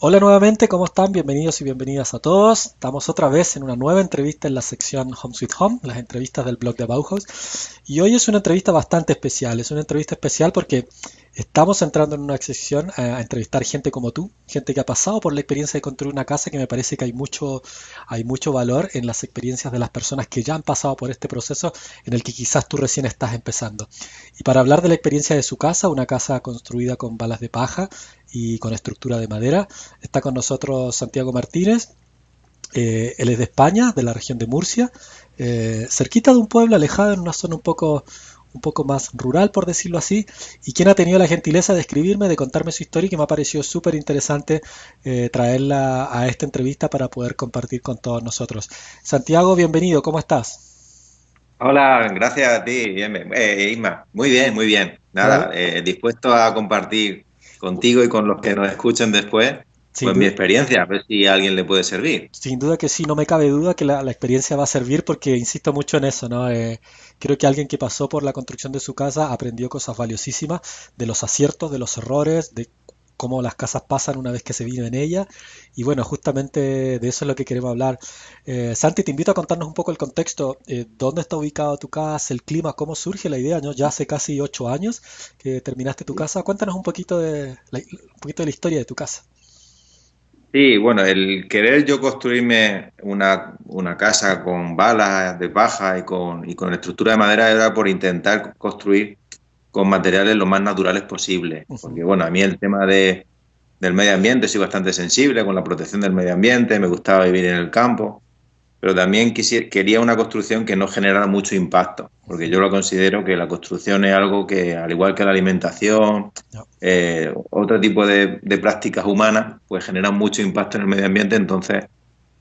Hola nuevamente, ¿cómo están? Bienvenidos y bienvenidas a todos. Estamos otra vez en una nueva entrevista en la sección Home Sweet Home, las entrevistas del blog de Bauhaus. Y hoy es una entrevista bastante especial. Es una entrevista especial porque estamos entrando en una sección a entrevistar gente como tú, gente que ha pasado por la experiencia de construir una casa, que me parece que hay mucho valor en las experiencias de las personas que ya han pasado por este proceso en el que quizás tú recién estás empezando. Y para hablar de la experiencia de su casa, una casa construida con balas de paja y con estructura de madera, está con nosotros Santiago Martínez. Él es de España, de la región de Murcia, cerquita de un pueblo alejado en una zona un poco más rural, por decirlo así, y quien ha tenido la gentileza de escribirme, de contarme su historia, y que me ha parecido súper interesante traerla a esta entrevista para poder compartir con todos nosotros. Santiago, bienvenido, ¿cómo estás? Hola, gracias a ti, bien, Isma. Muy bien, muy bien. Me- Nada, dispuesto a compartir contigo y con los que nos escuchen después, Sin pues mi duda, experiencia, a ver si a alguien le puede servir. sin duda que sí, no me cabe duda que la experiencia va a servir porque insisto mucho en eso, ¿no? Creo que alguien que pasó por la construcción de su casa aprendió cosas valiosísimas de los aciertos, de los errores, de cómo las casas pasan una vez que se vive en ellas. Y bueno, justamente de eso es lo que queremos hablar. Santi, te invito a contarnos un poco el contexto, dónde está ubicado tu casa, el clima, cómo surge la idea, ¿no? Ya hace casi 8 años que terminaste tu casa. Cuéntanos un poquito de la historia de tu casa. Sí, bueno, el querer yo construirme una casa con balas de paja y con estructura de madera era por intentar construir con materiales lo más naturales posible. Ujú. Porque, bueno, a mí el tema del medio ambiente soy bastante sensible con la protección del medio ambiente, me gustaba vivir en el campo. Pero también quería una construcción que no generara mucho impacto, porque yo lo considero que la construcción es algo que, al igual que la alimentación, Ya. otro tipo de prácticas humanas, pues generan mucho impacto en el medio ambiente. Entonces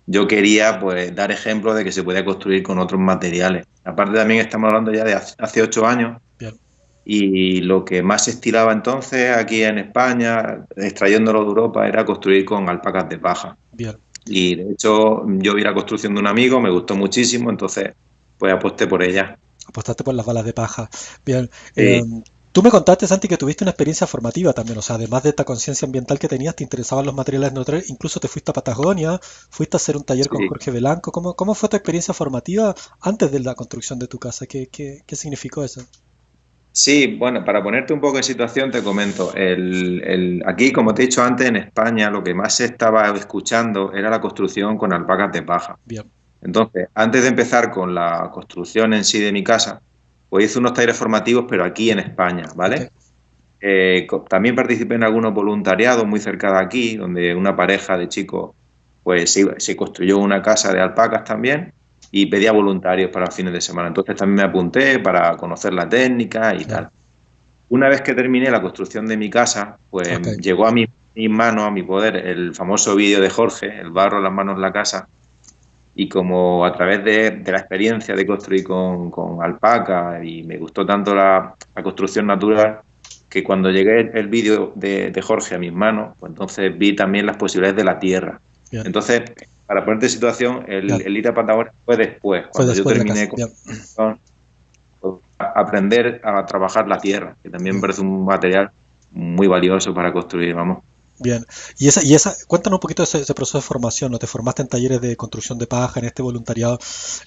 yo quería pues dar ejemplo de que se podía construir con otros materiales. Aparte, también estamos hablando ya de hace 8 años, Bien, y lo que más se estilaba entonces aquí en España, extrayéndolo de Europa, era construir con alpacas de paja. bien. Y de hecho, yo vi la construcción de un amigo, me gustó muchísimo, entonces pues aposté por ella. Apostaste por las balas de paja. Bien. Sí, Tú me contaste, Santi, que tuviste una experiencia formativa también. O sea, además de esta conciencia ambiental que tenías, te interesaban los materiales naturales. Incluso te fuiste a Patagonia, fuiste a hacer un taller con sí. Jorge Velanco. ¿Cómo fue tu experiencia formativa antes de la construcción de tu casa? ¿Qué significó eso? Sí, bueno, para ponerte un poco en situación, te comento. Aquí, como te he dicho antes, en España lo que más se estaba escuchando era la construcción con alpacas de paja. Bien. Entonces, antes de empezar con la construcción en sí de mi casa, pues hice unos talleres formativos, pero aquí en España, Ok. ¿vale? También participé en algunos voluntariados muy cerca de aquí, donde una pareja de chicos pues se construyó una casa de alpacas también y pedía voluntarios para los fines de semana. Entonces también me apunté para conocer la técnica y Claro. tal. Una vez que terminé la construcción de mi casa, pues Ok. llegó a mis manos, a mi poder, el famoso vídeo de Jorge, el barro, las manos, la casa. Y como a través de la experiencia de construir con alpaca y me gustó tanto la construcción natural, que cuando llegué el vídeo de Jorge a mis manos, pues entonces vi también las posibilidades de la tierra. Bien. Entonces, para ponerte en situación, Claro. el ir a Patagonia fue después, Fue cuando yo después de la casa. terminé Bien. con aprender a trabajar la tierra, que también me Bien. parece un material muy valioso para construir, vamos. Bien. Cuéntanos un poquito de ese proceso de formación, ¿no? Te formaste en talleres de construcción de paja, en este voluntariado.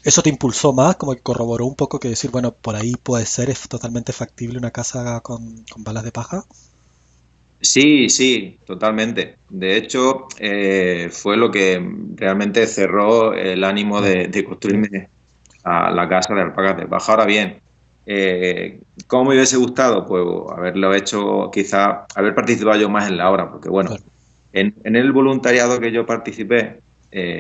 ¿Eso te impulsó más? Como que corroboró un poco que decir, bueno, por ahí puede ser, es totalmente factible una casa con balas de paja. Sí, sí, totalmente. De hecho, fue lo que realmente cerró el ánimo Claro, de construirme a la casa de alpacas de paja. Ahora bien, ¿cómo me hubiese gustado? Pues haberlo hecho, quizá haber participado yo más en la obra, porque bueno, claro. en el voluntariado que yo participé,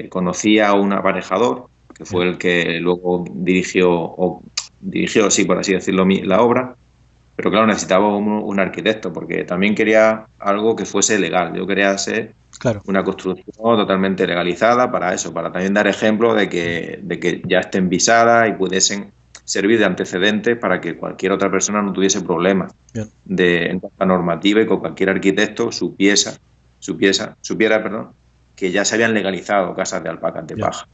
conocí a un aparejador, que fue Bien, el que luego dirigió, sí, por así decirlo, la obra. Pero claro, necesitaba un arquitecto porque también quería algo que fuese legal. Yo quería hacer claro. una construcción totalmente legalizada para eso, para también dar ejemplo de que ya estén visadas y pudiesen servir de antecedentes para que cualquier otra persona no tuviese problemas Bien, en cuanto a normativa y que cualquier arquitecto supiera, perdón, que ya se habían legalizado casas de alpacas de bien. paja.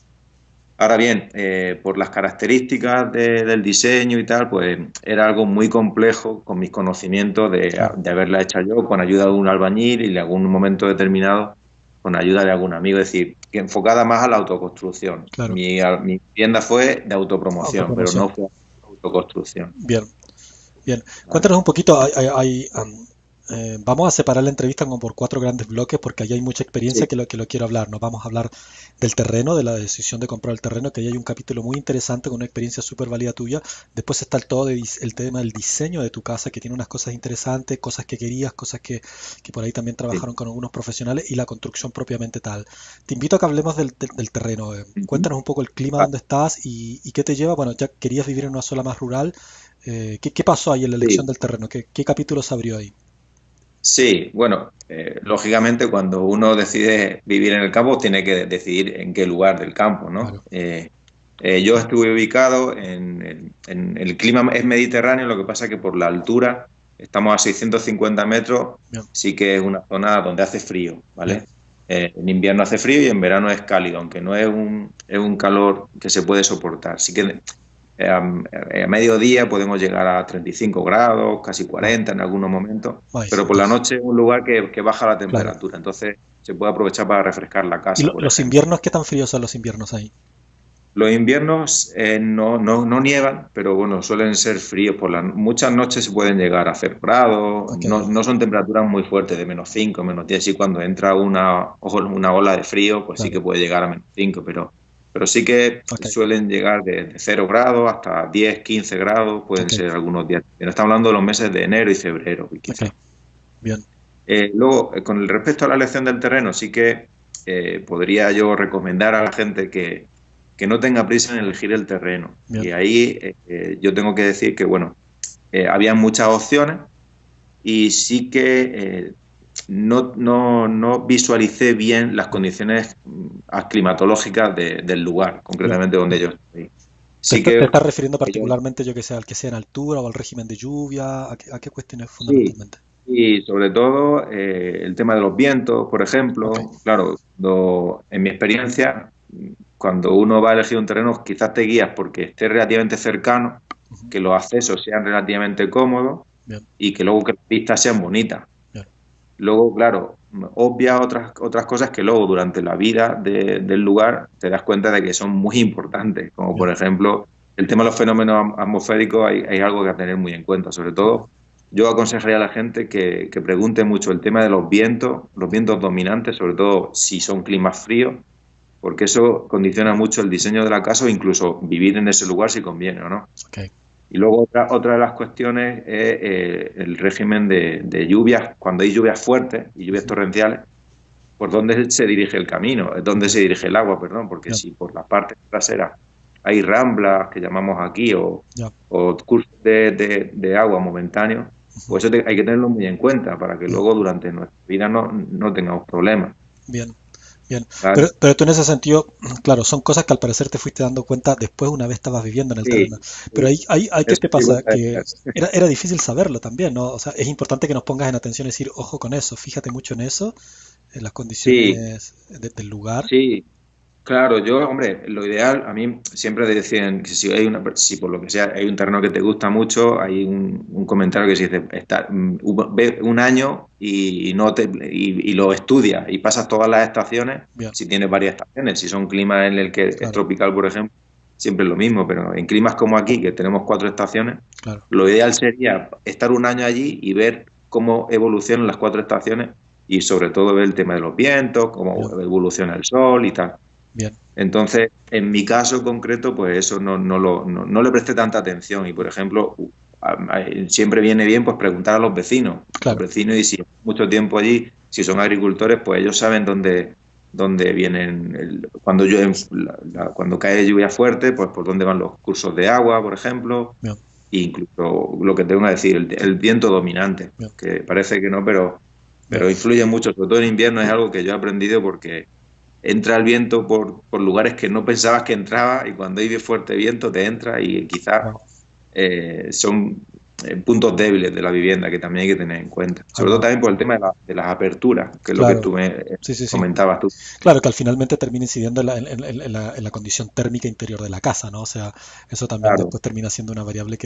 Ahora bien, por las características del diseño y tal, pues era algo muy complejo con mis conocimientos Claro, de haberla hecha yo con ayuda de un albañil y en algún momento determinado, con ayuda de algún amigo, es decir, que enfocada más a la autoconstrucción. Claro. Mi vivienda fue de autopromoción, pero Autopromoción. no fue autoconstrucción. Bien, bien. ¿Vale? Cuéntanos un poquito, vamos a separar la entrevista como por cuatro grandes bloques porque ahí hay mucha experiencia Sí, que lo quiero hablar. Nos vamos a hablar del terreno, de la decisión de comprar el terreno, que ahí hay un capítulo muy interesante con una experiencia súper válida tuya. Después está el tema del diseño de tu casa, que tiene unas cosas interesantes, cosas que querías, cosas que por ahí también sí. trabajaron con algunos profesionales y la construcción propiamente tal. Te invito a que hablemos del terreno. Ujú. Cuéntanos un poco el clima Vale. donde estás y qué te lleva. Bueno, ya querías vivir en una zona más rural. ¿Qué pasó ahí en la elección Sí, del terreno? ¿Qué capítulo se abrió ahí? sí, bueno, lógicamente cuando uno decide vivir en el campo tiene que decidir en qué lugar del campo, ¿no? Claro. Yo estuve ubicado el clima es mediterráneo, lo que pasa es que por la altura, estamos a 650 metros, Bien, sí que es una zona donde hace frío, bien, ¿vale? En invierno hace frío y en verano es cálido, aunque no es un calor que se puede soportar. Sí que a mediodía podemos llegar a 35 grados, casi wow. 40 en algunos momentos, Ay, sí, pero por la entonces, noche es un lugar que baja la claro. temperatura, entonces se puede aprovechar para refrescar la ¿Y casa, por los ejemplo. inviernos, qué tan fríos son los inviernos ahí? Los inviernos no nievan, pero bueno, suelen ser fríos. Muchas noches se pueden llegar a 0 grados, Ok, no son temperaturas muy fuertes, de -5, -10. Y cuando entra una ola de frío, pues sí claro, que puede llegar a -5, pero sí que ok, suelen llegar de 0 grados hasta 10, 15 grados, pueden ok, ser algunos días. Pero estamos hablando de los meses de enero y febrero, ok, quizás. bien, Luego, con el respecto a la elección del terreno, sí que podría yo recomendar a la gente que no tenga prisa en elegir el terreno. bien. Y ahí yo tengo que decir que, bueno, había muchas opciones y sí que no visualicé bien las condiciones climatológicas del lugar, Bien, concretamente donde bien. yo estoy. ¿Te, Sí te que estás refiriendo yo particularmente, yo que sé, al que sea en altura o al régimen de lluvia? A qué cuestiones sí, fundamentalmente? y sobre todo el tema de los vientos, por Ok, ejemplo, claro, en mi experiencia, cuando uno va a elegir un terreno, quizás te guías porque esté relativamente cercano, ujú, que los accesos sean relativamente cómodos bien, y que luego que las pistas sean bonitas. bien, Luego, claro, obvia otras cosas que luego durante la vida del lugar te das cuenta de que son muy importantes, como por bien, ejemplo el tema de los fenómenos atmosféricos, hay algo que tener muy en cuenta. Sobre bien, todo, yo aconsejaría a la gente que pregunte mucho el tema de los vientos dominantes, sobre todo si son climas fríos, porque eso condiciona mucho el diseño de la casa o incluso vivir en ese lugar si conviene o no. ok, Y luego otra de las cuestiones es el régimen de lluvias, cuando hay lluvias fuertes y lluvias ujú, torrenciales, por dónde se dirige el camino, dónde ok, se dirige el agua, perdón, porque bien, si por la parte trasera hay ramblas, que llamamos aquí, ya, o cursos de agua momentáneos, ujú, pues eso hay que tenerlo muy en cuenta para que bien, luego durante nuestra vida no tengamos problemas. bien. Bien, ¿Vale? pero tú en ese sentido, claro, son cosas que al parecer te fuiste dando cuenta después una vez estabas viviendo en el Sí, terreno. Pero sí, ahí ¿qué eso te sí lo pasa? Que sabes. era difícil saberlo también, ¿no? O sea, es importante que nos pongas en atención y decir, ojo con eso, fíjate mucho en eso, en las Sí, condiciones del lugar. sí. Claro, yo, hombre, lo ideal, a mí siempre decían que si por lo que sea hay un terreno que te gusta mucho, hay un comentario que se dice, ve un año y lo estudias y pasas todas las estaciones, Bien, si tienes varias estaciones, si son climas en el que es claro, tropical, por ejemplo, siempre es lo mismo, pero en climas como aquí, que tenemos 4 estaciones, claro, lo ideal sería estar un año allí y ver cómo evolucionan las 4 estaciones y sobre todo ver el tema de los vientos, cómo bien, evoluciona el sol y tal. bien, Entonces, en mi caso concreto, pues eso no le presté tanta atención. Y, por ejemplo, siempre viene bien pues preguntar a los vecinos. Los claro, vecinos, y si mucho tiempo allí, si son agricultores, pues ellos saben dónde vienen, cuando cae lluvia fuerte, pues por dónde van los cursos de agua, por ejemplo, bien, e incluso lo que tengo que decir, el viento dominante, bien, que parece que no, bien, pero influye mucho, sobre todo en invierno, es algo que yo he aprendido porque entra el viento por lugares que no pensabas que entraba y cuando hay fuerte viento te entra y quizás wow, son puntos débiles de la vivienda que también hay que tener en cuenta. Ahí Sobre todo va. también por el tema de las aperturas, que es lo que Claro, tú me sí, sí, sí. comentabas tú. Claro que al finalmente termina incidiendo en la condición térmica interior de la casa, ¿no? O sea, eso también Claro, después termina siendo una variable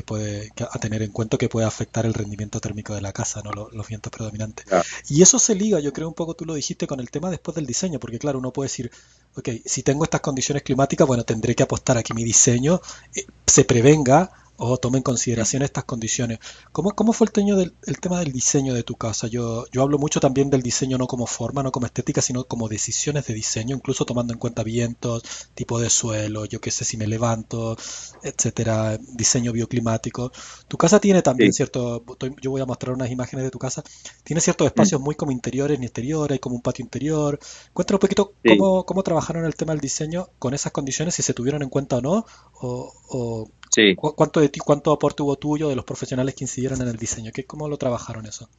a tener en cuenta que puede afectar el rendimiento térmico de la casa, ¿no? Los vientos predominantes. claro. Y eso se liga, yo creo un poco tú lo dijiste con el tema después del diseño, porque claro, uno puede decir, ok, si tengo estas condiciones climáticas, bueno, tendré que apostar a que mi diseño se prevenga o tome en consideración estas condiciones. ¿Cómo fue el tema del diseño de tu casa? Yo hablo mucho también del diseño no como forma, no como estética, sino como decisiones de diseño, incluso tomando en cuenta vientos, tipo de suelo, yo qué sé si me levanto, etcétera, diseño bioclimático. Tu casa tiene también Sí. cierto, yo voy a mostrar unas imágenes de tu casa, tiene ciertos Mm. espacios muy como interiores ni exteriores, hay como un patio interior. Cuéntame un poquito Sí, cómo trabajaron el tema del diseño con esas condiciones, si se tuvieron en cuenta o no, o sí. ¿Cuánto de ti, cuánto aporte hubo tuyo de los profesionales que incidieron en el diseño? ¿Cómo lo trabajaron eso?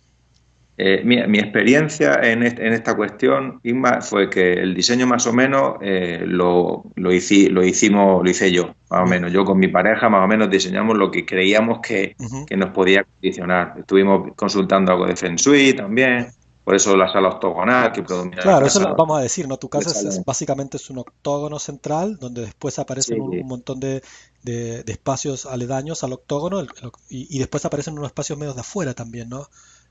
Mi experiencia en esta cuestión, Isma, fue que el diseño más o menos lo hice yo, más o Bien. menos. Yo con mi pareja más o menos diseñamos lo que creíamos Ujú. que nos podía condicionar. Estuvimos consultando algo de Feng Shui también, por eso la sala octogonal que predomina en la Claro, eso casa. vamos a decir, ¿no? Tu Le casa sale- básicamente es un octógono central donde después aparecen un Sí, montón de espacios aledaños al octógono y después aparecen unos espacios medios de afuera también, ¿no?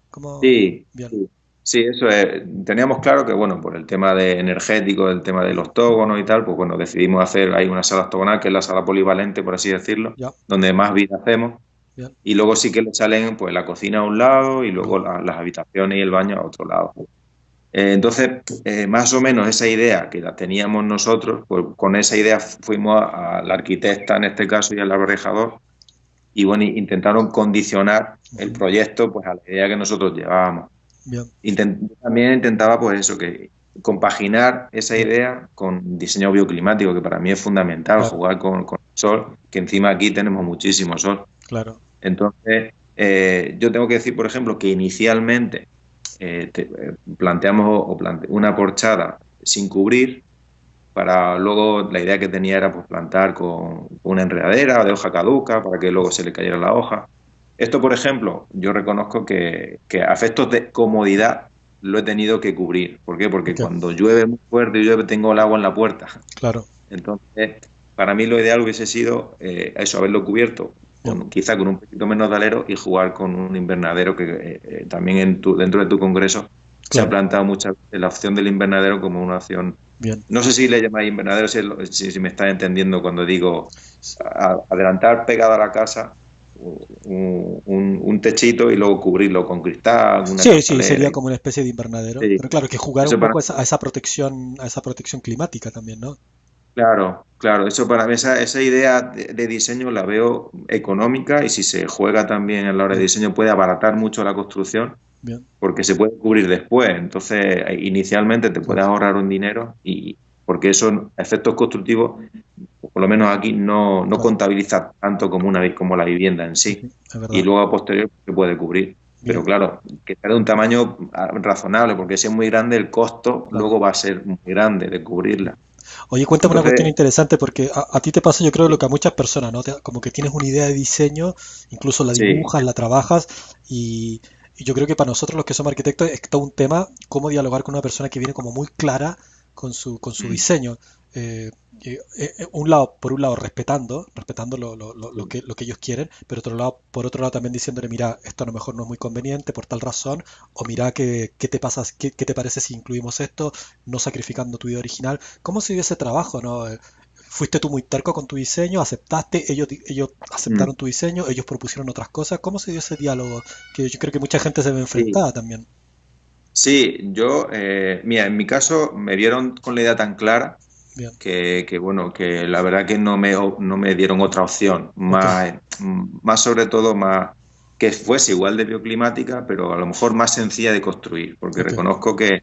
Como, sí, bien, sí. Sí, eso es. Teníamos claro que, bueno, por el tema de energético, el tema del octógono y tal, pues bueno, decidimos hacer ahí una sala octogonal, que es la sala polivalente, por así decirlo, ya, donde más vida hacemos. bien, Y luego sí que le salen pues la cocina a un lado y luego bien, las habitaciones y el baño a otro lado. Entonces, más o menos esa idea que la teníamos nosotros, pues con esa idea fuimos a la arquitecta en este caso y al arrejador y bueno, intentaron condicionar el ujú, proyecto pues a la idea que nosotros llevábamos. bien, También intentaba pues eso, que compaginar esa bien, idea con diseño bioclimático, que para mí es fundamental, claro, jugar con el sol, que encima aquí tenemos muchísimo sol. claro, Entonces, yo tengo que decir, por ejemplo, que inicialmente planteamos una porchada sin cubrir, para luego la idea que tenía era pues plantar con una enredadera de hoja caduca para que luego se le cayera la hoja. Esto, por ejemplo, yo reconozco que a efectos de comodidad lo he tenido que cubrir. ¿Por qué? Porque ok, cuando llueve muy fuerte y llueve tengo el agua en la puerta. claro, Entonces, para mí lo ideal hubiese sido eso, haberlo cubierto bien, quizá con un poquito menos de alero y jugar con un invernadero que también dentro de tu congreso se ha claro, planteado muchas veces la opción del invernadero como una opción. bien. No sé si le llamáis invernadero, si me estás entendiendo cuando digo adelantar pegada a la casa un techito y luego cubrirlo con cristal, una Sí, sí, sería cristaleras. como una especie de invernadero, Sí, pero claro, que jugar un eso para poco a esa protección climática también, ¿no? Claro, claro, eso para mí, esa idea de diseño la veo económica y si se juega también a la hora de Bien, diseño puede abaratar mucho la construcción bien, porque se puede cubrir después. Entonces, inicialmente te puedes claro, ahorrar un dinero y porque esos efectos constructivos, por lo menos aquí, no claro, contabiliza tanto como como la vivienda en sí. ujú, es Y verdad. luego a posteriori se puede cubrir. Pero Bien, claro, que sea de un tamaño razonable, porque si es muy grande, el costo claro, luego va a ser muy grande de bien. cubrirla. Oye, cuéntame una cuestión Entonces, interesante porque a ti te pasa, yo creo, lo que a muchas personas, ¿no? Como que tienes una idea de diseño, incluso la sí, dibujas, la trabajas y yo creo que para nosotros los que somos arquitectos es todo un tema cómo dialogar con una persona que viene como muy clara con su mm, diseño. Eh, por un lado respetando lo que ellos quieren, pero por otro lado también diciéndole, mira, esto a lo mejor no es muy conveniente por tal razón, o mira, ¿qué te pasa, qué te parece si incluimos esto, no sacrificando tu idea original? ¿Cómo se dio ese trabajo, no? ¿Fuiste tú muy terco con tu diseño? ¿Aceptaste? ¿Ellos mm, aceptaron tu diseño? ¿Ellos propusieron otras cosas? ¿Cómo se dio ese diálogo? Que yo creo que mucha gente se ve sí. enfrentada también. Sí, mira, en mi caso me vieron con la idea tan clara Bien, bueno, que la verdad que no me dieron otra opción, ok, más sobre todo, más que fuese igual de bioclimática, pero a lo mejor más sencilla de construir, porque ok, reconozco que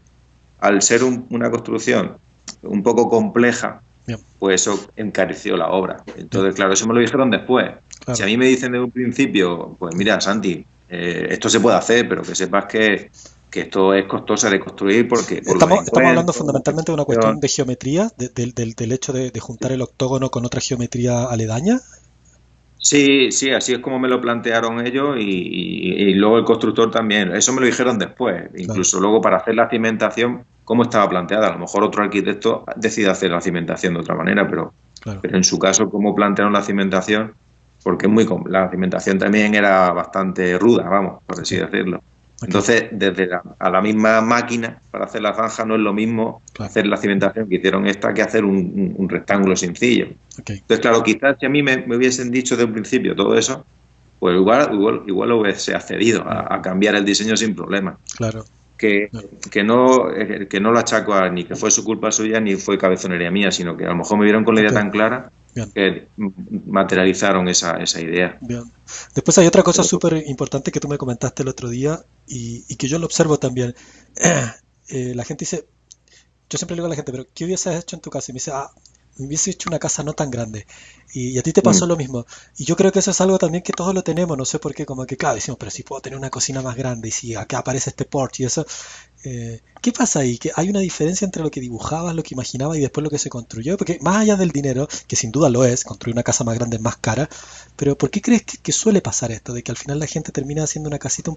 al ser una construcción un poco compleja, bien, pues eso encareció la obra. bien, Entonces, claro, eso me lo dijeron después. Si a claro. mí me dicen desde un principio, pues mira, Santi, esto se puede hacer, pero que sepas que esto es costoso de construir porque por los Estamos hablando encuentros, la fundamentalmente de una cuestión financiación. de geometría, del hecho de juntar el octógono con otra geometría aledaña. Sí, sí, así es como me lo plantearon ellos y luego el constructor también. Eso me lo dijeron después. Claro, Incluso luego para hacer la cimentación, cómo estaba planteada. A lo mejor otro arquitecto decide hacer la cimentación de otra manera, claro. pero en su caso, cómo plantearon la cimentación, porque es muy, la cimentación también era bastante ruda, vamos, por Ok, así decirlo. ok, Entonces, desde a la misma máquina para hacer la zanja no es lo mismo claro, hacer la cimentación que hicieron esta que hacer un rectángulo sencillo. ok, Entonces, claro, quizás si a mí me hubiesen dicho de un principio todo eso, pues igual hubiese accedido mm, a cambiar el diseño sin problema. claro, Que, no, que no lo achaco ni que fue su culpa suya ni fue cabezonería mía, sino que a lo mejor me vieron con la ok, idea tan clara bien. que materializaron esa idea. Bien. Después hay otra cosa Pero, súper importante que tú me comentaste el otro día y que yo lo observo también. La gente dice, yo siempre le digo a la gente, pero ¿qué hubieses hecho en tu casa? Y me dice, me hubiese hecho una casa no tan grande. Y a ti te mm, pasó lo mismo. Y yo creo que eso es algo también que todos lo tenemos, no sé por qué, como que claro, decimos, pero si puedo tener una cocina más grande y si acá aparece este porche y eso. ¿Qué pasa ahí? ¿Que hay una diferencia entre lo que dibujabas, lo que imaginabas y después lo que se construyó? Porque más allá del dinero, que sin duda lo es, construir una casa más grande es más cara, pero ¿por qué crees que suele pasar esto? De que al final la gente termina haciendo una casita,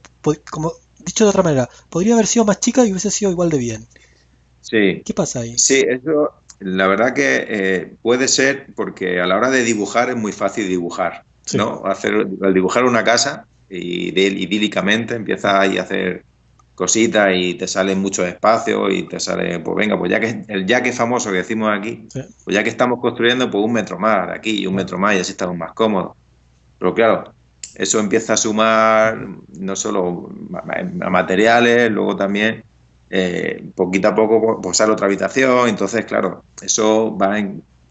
como dicho de otra manera, podría haber sido más chica y hubiese sido igual de bien. sí, ¿Qué pasa ahí? sí, eso la verdad que puede ser porque a la hora de dibujar es muy fácil dibujar, Sí, ¿no? Al dibujar una casa y idílicamente empiezas ahí a hacer cositas y te salen muchos espacios y te sale, pues venga, pues ya que el ya que famoso que decimos aquí, sí, pues ya que estamos construyendo, pues un metro más de aquí y un claro. metro más y así estamos más cómodos. Pero claro, eso empieza a sumar Ujú, no solo a materiales, luego también poquito a poco pues sale otra habitación, entonces claro, eso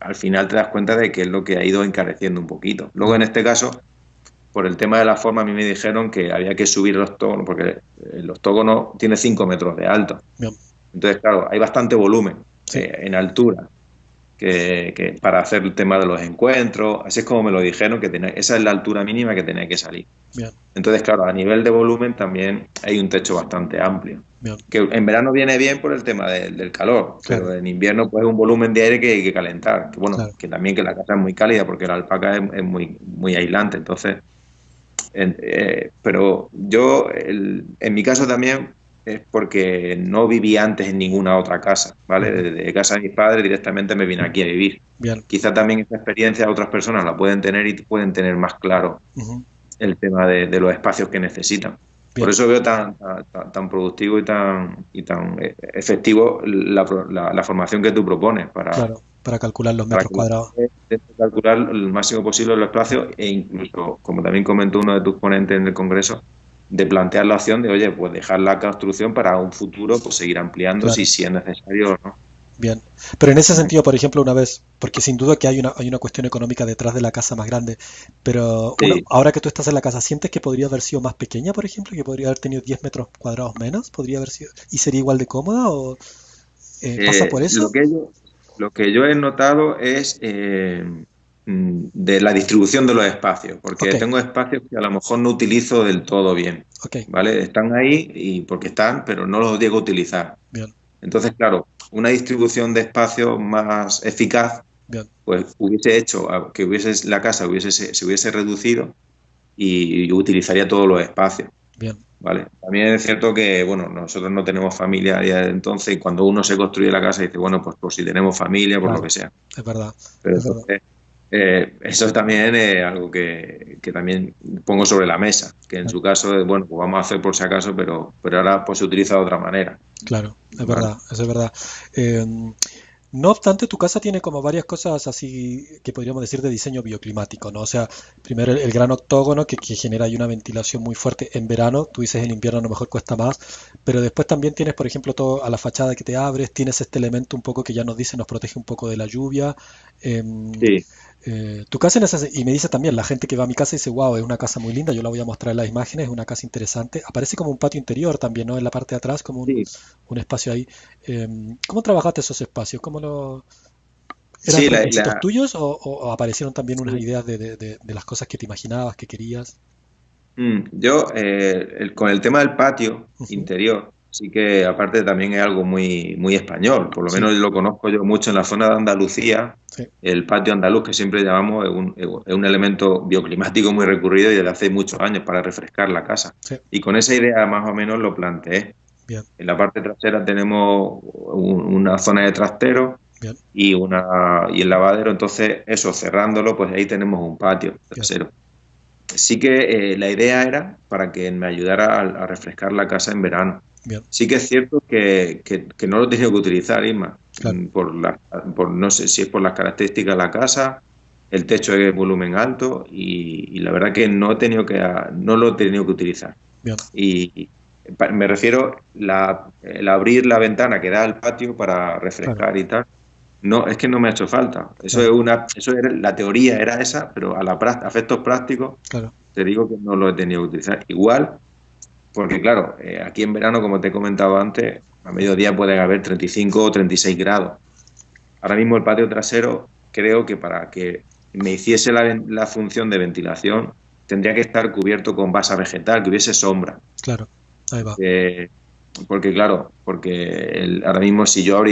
al final te das cuenta de que es lo que ha ido encareciendo un poquito. Luego bien, en este caso, por el tema de la forma, a mí me dijeron que había que subir los octógonos, porque el octógono tiene 5 metros de alto. bien, Entonces, claro, hay bastante volumen sí, en altura que para hacer el tema de los encuentros, así es como me lo dijeron, esa es la altura mínima que tenía que salir. bien, Entonces, claro, a nivel de volumen también hay un techo bastante amplio. bien, Que en verano viene bien por el tema del calor, claro, pero en invierno pues es un volumen de aire que hay que calentar. Que bueno, claro, que también que la casa es muy cálida porque la alpaca es muy, muy aislante. Entonces, pero yo, en mi caso también es porque no viví antes en ninguna otra casa, ¿vale? ujú, Desde casa de mis padres directamente me vine aquí a vivir. bien, Quizá también esta experiencia otras personas la pueden tener y pueden tener más claro ujú, el tema de los espacios que necesitan. Por bien, eso veo tan productivo y tan efectivo la formación que tú propones claro, para calcular los para metros que la cuadrados. gente intente calcular el máximo posible los espacios e incluso, como también comentó uno de tus ponentes en el Congreso, de plantear la opción de, oye, pues dejar la construcción para un futuro, pues seguir ampliando Claro. si es necesario o no. Bien, pero en ese sentido, por ejemplo, una vez, porque sin duda que hay una cuestión económica detrás de la casa más grande, pero Sí, ahora que tú estás en la casa, ¿sientes que podría haber sido más pequeña, por ejemplo, que podría haber tenido 10 metros cuadrados menos? ¿Podría haber sido y sería igual de cómoda o pasa por eh, lo eso? que yo, lo que yo he notado es de la distribución de los espacios, Ok, porque tengo espacios que a lo mejor no utilizo del todo bien, ok, ¿vale? Están ahí y porque están, pero no los llego a utilizar. bien, Entonces, claro, una distribución de espacios más eficaz, bien, pues hubiese hecho que la casa se hubiese reducido y utilizaría todos los espacios. bien, ¿Vale? También es cierto que, bueno, nosotros no tenemos familia a día de entonces y cuando uno se construye la casa dice, bueno, pues por si tenemos familia, por lo claro, que sea. es verdad, Pero es verdad, entonces, eso también es algo que también pongo sobre la mesa, que en claro, su caso, bueno, pues vamos a hacer por si acaso, pero ahora pues se utiliza de otra manera. claro, es ¿Vale? verdad, eso es verdad. Em, No obstante, tu casa tiene como varias cosas así que podríamos decir de diseño bioclimático, ¿no? O sea, primero el gran octógono que genera ahí una ventilación muy fuerte en verano, tú dices en invierno a lo mejor cuesta más, pero después también tienes, por ejemplo, todo a la fachada que te abres, tienes este elemento un poco que ya nos dice, nos protege un poco de la lluvia. em, Sí, Tu casa en ese, y me dice también, la gente que va a mi casa dice, wow, es una casa muy linda, yo la voy a mostrar en las imágenes, es una casa interesante. Aparece como un patio interior también, ¿no? En la parte de atrás, como sí, un espacio ahí. ¿Cómo trabajaste esos espacios? ¿Eran sí, requisitos tuyos o aparecieron también unas sí. ideas de las cosas que te imaginabas, que querías? Yo, con el tema del patio Ujú, interior, sí que aparte también es algo muy, muy español, por lo Sí, menos lo conozco yo mucho en la zona de Andalucía, sí, el patio andaluz que siempre llamamos es un elemento bioclimático muy recurrido y desde hace muchos años para refrescar la casa. sí, Y con esa idea más o menos lo planteé. bien, En la parte trasera tenemos una zona de trastero bien, y el lavadero, entonces eso cerrándolo, pues ahí tenemos un patio bien, trasero. Sí que la idea era para que me ayudara a refrescar la casa en verano. bien, Sí que es cierto que no lo he tenido que utilizar, Isma, claro, no sé si es por las características de la casa, el techo es volumen alto y la verdad que no lo he tenido que utilizar. bien, Y me refiero el abrir la ventana que da al patio para claro, refrescar y tal. No, es que no me ha hecho falta. claro, La teoría era esa, pero a efectos prácticos claro, te digo que no lo he tenido que utilizar. Igual, porque claro, aquí en verano, como te he comentado antes, a mediodía pueden haber 35 o 36 grados. Ahora mismo el patio trasero, creo que para que me hiciese la función de ventilación, tendría que estar cubierto con basa vegetal, que hubiese sombra. claro, ahí va, Eh, porque claro, ahora mismo si yo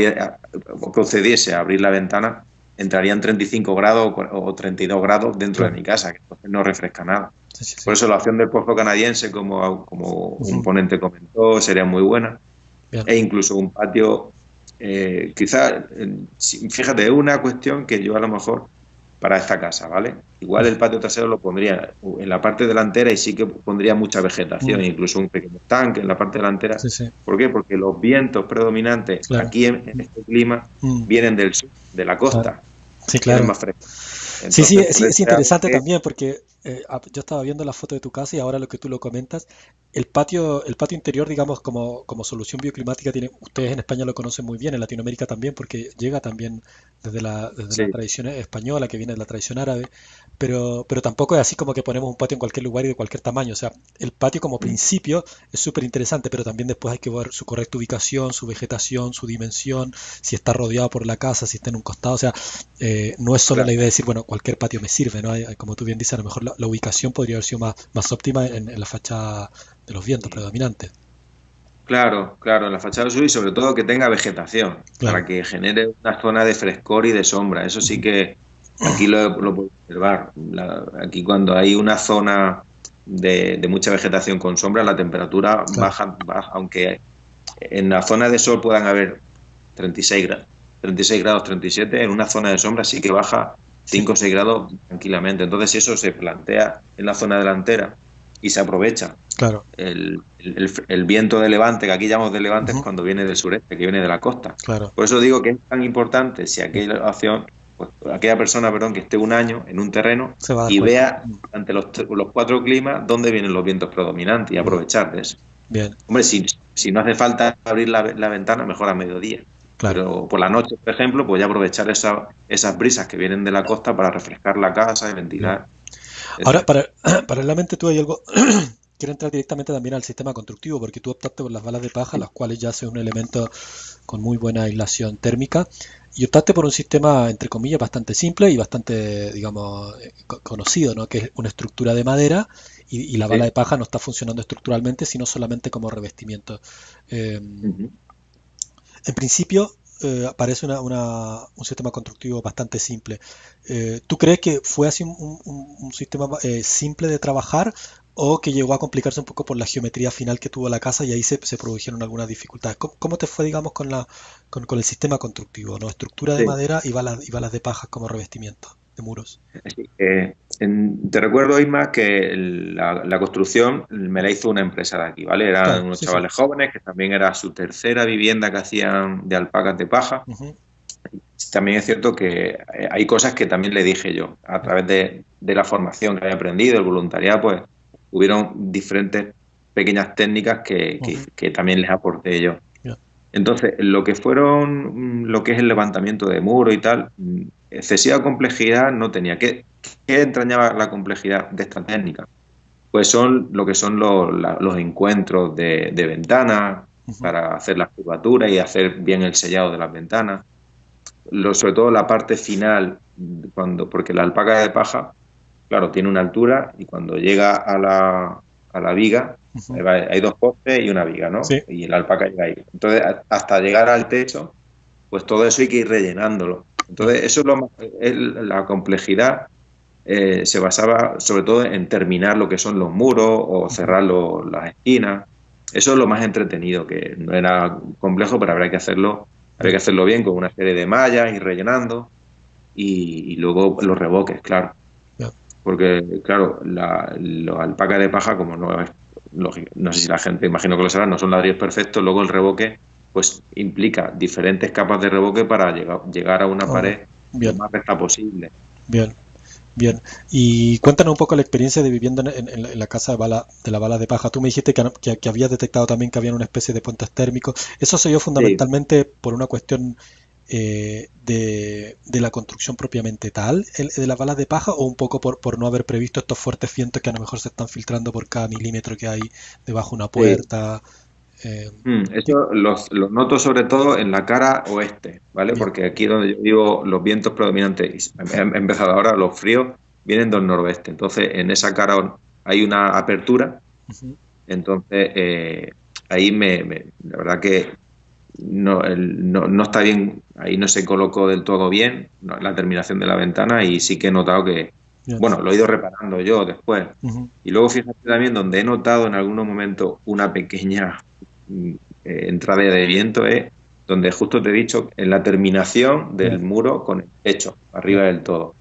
procediese a abrir la ventana, entrarían 35 grados o 32 grados dentro de claro, mi casa, que entonces no refresca nada. sí, sí, Por sí, eso la opción del pozo canadiense, como un ujú, ponente comentó, sería muy buena. bien, E incluso un patio, quizás, fíjate, es una cuestión que yo a lo mejor para esta casa, ¿vale? Igual el patio trasero lo pondría en la parte delantera y sí que pondría mucha vegetación, mm, incluso un pequeño tanque en la parte delantera. sí, sí, ¿Por qué? Porque los vientos predominantes claro, aquí en este clima mm, vienen del sur, de la claro, costa, sí, vienen claro. más frescos. Sí, sí, Entonces, por sí, eso es es algo interesante que, también porque yo estaba viendo la foto de tu casa y ahora lo que tú lo comentas, el patio interior, digamos, como solución bioclimática, ustedes en España lo conocen muy bien, en Latinoamérica también, porque llega también desde la sí, tradición española, que viene de la tradición árabe, pero tampoco es así como que ponemos un patio en cualquier lugar y de cualquier tamaño. O sea, el patio como principio es súper interesante, pero también después hay que ver su correcta ubicación, su vegetación, su dimensión, si está rodeado por la casa, si está en un costado. O sea, no es solo la claro. idea de decir, bueno, cualquier patio me sirve, ¿no? Como tú bien dices, a lo mejor la ubicación podría haber sido más óptima en la fachada de los vientos predominantes. Claro, claro, en la fachada sur y sobre todo que tenga vegetación, Claro. para que genere una zona de frescor y de sombra. Eso sí Ujú. que aquí lo puedo observar. Aquí cuando hay una zona de mucha vegetación con sombra, la temperatura Claro. baja, aunque en la zona de sol puedan haber 36 grados, 37, en una zona de sombra sí que baja Sí, 5 o 6 grados tranquilamente. Entonces si eso se plantea en la zona delantera y se aprovecha claro. el viento de levante, que aquí llamamos de levante, es Ujú. cuando viene del sureste, que viene de la costa. Claro. Por eso digo que es tan importante si Sí. aquella persona, perdón, que esté un año en un terreno Se va a dar y cuenta. vea ante los cuatro climas dónde vienen los vientos predominantes y Bien, aprovechar de eso. bien, Hombre, si no hace falta abrir la ventana, mejor a mediodía. claro. Pero por la noche, por ejemplo, pues ya aprovechar esas brisas que vienen de la costa para refrescar la casa y Bien. ventilar, Ahora, etcétera. paralelamente tú hay algo, quiero entrar directamente también al sistema constructivo, porque tú optaste por las balas de paja, las cuales ya son un elemento con muy buena aislación térmica, y optaste por un sistema, entre comillas, bastante simple y bastante, digamos, conocido, ¿no? Que es una estructura de madera y la bala de Sí. paja no está funcionando estructuralmente, sino solamente como revestimiento. Eh, Ujú. en principio, parece un sistema constructivo bastante simple. ¿Tú crees que fue así un sistema simple de trabajar o que llegó a complicarse un poco por la geometría final que tuvo la casa y ahí se produjeron algunas dificultades? ¿Cómo te fue, digamos, con el sistema constructivo, ¿no? Estructura de Sí. madera y balas de paja como revestimiento de muros. Sí, te recuerdo, Isma, que la construcción me la hizo una empresa de aquí, ¿vale? Eran Claro, unos sí, sí. chavales jóvenes que también era su tercera vivienda que hacían de alpacas de paja. Ujú, También es cierto que hay cosas que también le dije yo, a través de la formación que había aprendido, el voluntariado, pues hubieron diferentes pequeñas técnicas ujú, que también les aporté yo. ya, Entonces, lo que es el levantamiento de muro y tal, excesiva complejidad no tenía. ¿Qué entrañaba la complejidad de esta técnica? Pues son lo que son los encuentros de ventanas ujú, para hacer las curvaturas y hacer bien el sellado de las ventanas. Sobre todo la parte final, porque la alpaca de paja, claro, tiene una altura y cuando llega a la viga, Ujú. Hay dos postes y una viga, ¿no? Sí, Y la alpaca llega ahí. Entonces, hasta llegar al techo, pues todo eso hay que ir rellenándolo. bien, Entonces, eso es la complejidad se basaba sobre todo en terminar lo que son los muros o ujú, cerrar las esquinas. Eso es lo más entretenido, que no era complejo, pero habría que bien, hacerlo bien con una serie de mallas y rellenando y luego los revoques, claro. bien. Porque, claro, los alpacas de paja, como no es lógico, no sé si la gente, imagino que lo sabrá, no son ladrillos perfectos, luego el revoque pues implica diferentes capas de revoque para llegar a una Oh, pared lo bien, más recta posible. bien, bien. Y cuéntanos un poco la experiencia de viviendo en la casa de la bala de paja. Tú me dijiste que habías detectado también que había una especie de puentes térmicos. ¿Eso se dio Sí, fundamentalmente por una cuestión de la construcción propiamente tal, de las balas de paja, o un poco por no haber previsto estos fuertes vientos que a lo mejor se están filtrando por cada milímetro que hay debajo de una sí. puerta? Eh, ¿Qué? Eso los noto sobre todo en la cara oeste, ¿vale? Bien, Porque aquí donde yo vivo, los vientos predominantes, he empezado ahora, los fríos, vienen del noroeste. Entonces, en esa cara hay una apertura. ujú, Entonces, ahí la verdad que no está bien, ahí no se colocó del todo bien la terminación de la ventana y sí que he notado que, bien, bueno, lo he ido reparando yo después. ujú, Y luego fíjate también donde he notado en algunos momentos una pequeña mm, entrada de viento es donde justo te he dicho, en la terminación bien, del muro con el techo, bien. arriba del todo.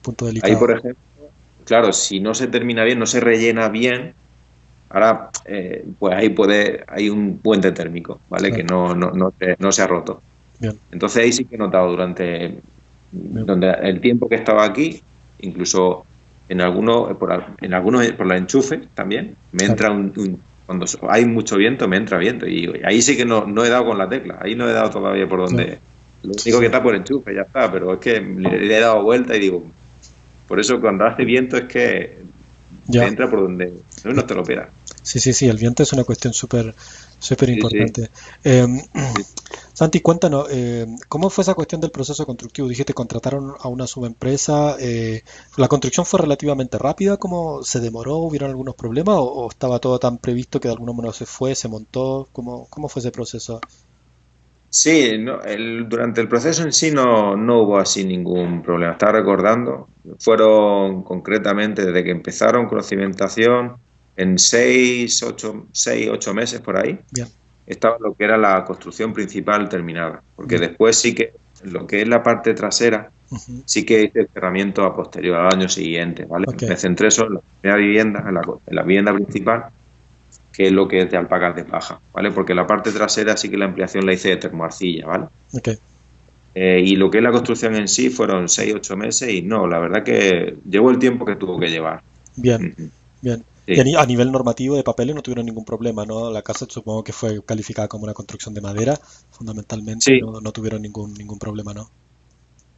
Punto Ahí, por delicado. ejemplo, claro, si no se termina bien, no se rellena bien, ahora pues hay un puente térmico, ¿vale? Que Claro. no se ha roto. Bien, Entonces ahí sí que he notado bien, donde el tiempo que estaba aquí, incluso en algunos por los enchufes también, me claro. entra cuando hay mucho viento, me entra viento. Y ahí sí que no he dado con la tecla, ahí no he dado todavía por Ya. donde. Lo Sí, único que sí. está por enchufe, ya está, pero es que le he dado vuelta y digo, por eso cuando hace viento es que te Ya. entra por donde no te lo esperas. Sí, sí, sí, el viento es una cuestión súper Sí, sí. importante. Eh, Sí. Santi, cuéntanos, ¿cómo fue esa cuestión del proceso constructivo? Dijiste, contrataron a una subempresa. ¿La construcción fue relativamente rápida? ¿Cómo se demoró? ¿Hubieron algunos problemas? ¿O estaba todo tan previsto que de alguna manera se fue, se montó? ¿Cómo fue ese proceso? Sí, durante el proceso en sí no hubo así ningún problema. Estaba recordando, fueron concretamente desde que empezaron con la cimentación, en 6, 8 meses por ahí, Bien. estaba lo que era la construcción principal terminada. Porque Bien. después sí que lo que es la parte trasera, Ujú. sí que hice el cerramiento a posterior, al año siguiente, ¿vale? Ok. Me centré solo en la primera vivienda, en la vivienda principal, que es lo que es de alpacas de paja, ¿vale? Porque la parte trasera sí que la ampliación la hice de termoarcilla, ¿vale? Ok. Y lo que es la construcción en sí fueron 6, 8 meses y no, la verdad que llevó el tiempo que tuvo que llevar. Bien. Ujú. Bien. Y Sí, a nivel normativo de papeles no tuvieron ningún problema, ¿no? La casa supongo que fue calificada como una construcción de madera, fundamentalmente, y sí, no tuvieron ningún problema, ¿no?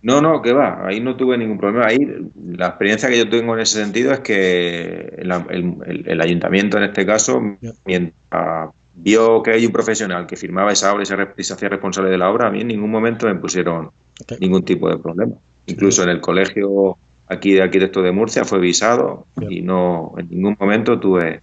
no, que va, ahí no tuve ningún problema. Ahí la experiencia que yo tengo en ese sentido es que el ayuntamiento en este caso, Bien, mientras vio que hay un profesional que firmaba esa obra y se hacía responsable de la obra, a mí en ningún momento me pusieron ok, ningún tipo de problema. Incluso genial, en el colegio aquí de arquitectos de Murcia fue visado bien, y no en ningún momento tuve